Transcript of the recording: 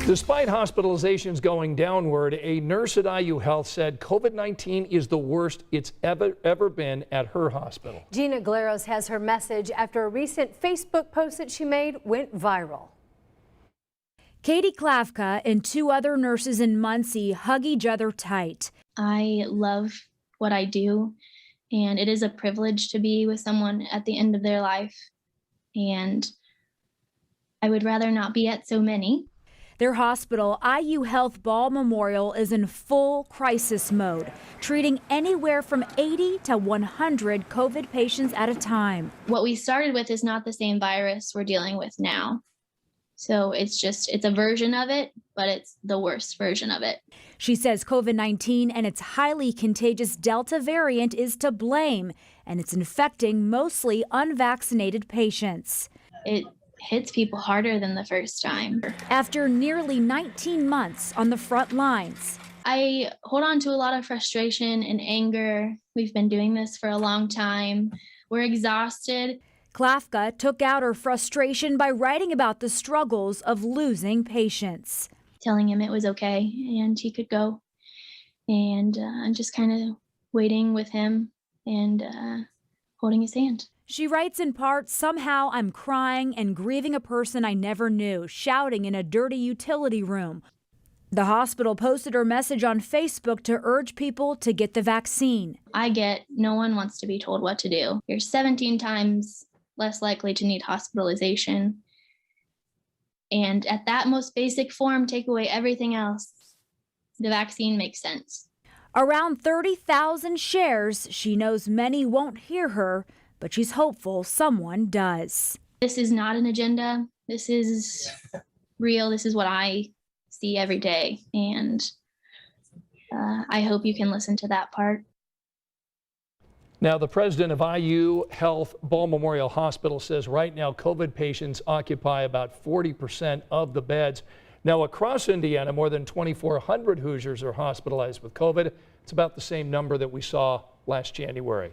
Despite hospitalizations going downward, a nurse at IU Health said COVID-19 is the worst it's ever been at her hospital. Gina Galeros has her message after a recent Facebook post that she made went viral. Katie Klavka and two other nurses in Muncie hug each other tight. I love what I do, and it is a privilege to be with someone at the end of their life, and I would rather not be at so many. Their hospital, IU Health Ball Memorial, is in full crisis mode, treating anywhere from 80 to 100 COVID patients at a time. What we started with is not the same virus we're dealing with now. So it's a version of it, but it's the worst version of it. She says COVID-19 and its highly contagious Delta variant is to blame, and it's infecting mostly unvaccinated patients. It hits people harder than the first time. After nearly 19 months on the front lines, I hold on to a lot of frustration and anger. We've been doing this for a long time. We're exhausted. Klavka took out her frustration by writing about the struggles of losing patients. Telling him it was okay and he could go. And I'm just kind of waiting with him and holding his hand. She writes in part, "Somehow I'm crying and grieving a person I never knew, shouting in a dirty utility room." The hospital posted her message on Facebook to urge people to get the vaccine. I get no one wants to be told what to do. You're 17 times less likely to need hospitalization. And at that most basic form, take away everything else. The vaccine makes sense. Around 30,000 shares. She knows many won't hear her, but she's hopeful someone does. This is not an agenda. This is real. This is what I see every day. And I hope you can listen to that part. Now, the president of IU Health Ball Memorial Hospital says right now COVID patients occupy about 40% of the beds. Now, across Indiana, more than 2,400 Hoosiers are hospitalized with COVID. It's about the same number that we saw last January.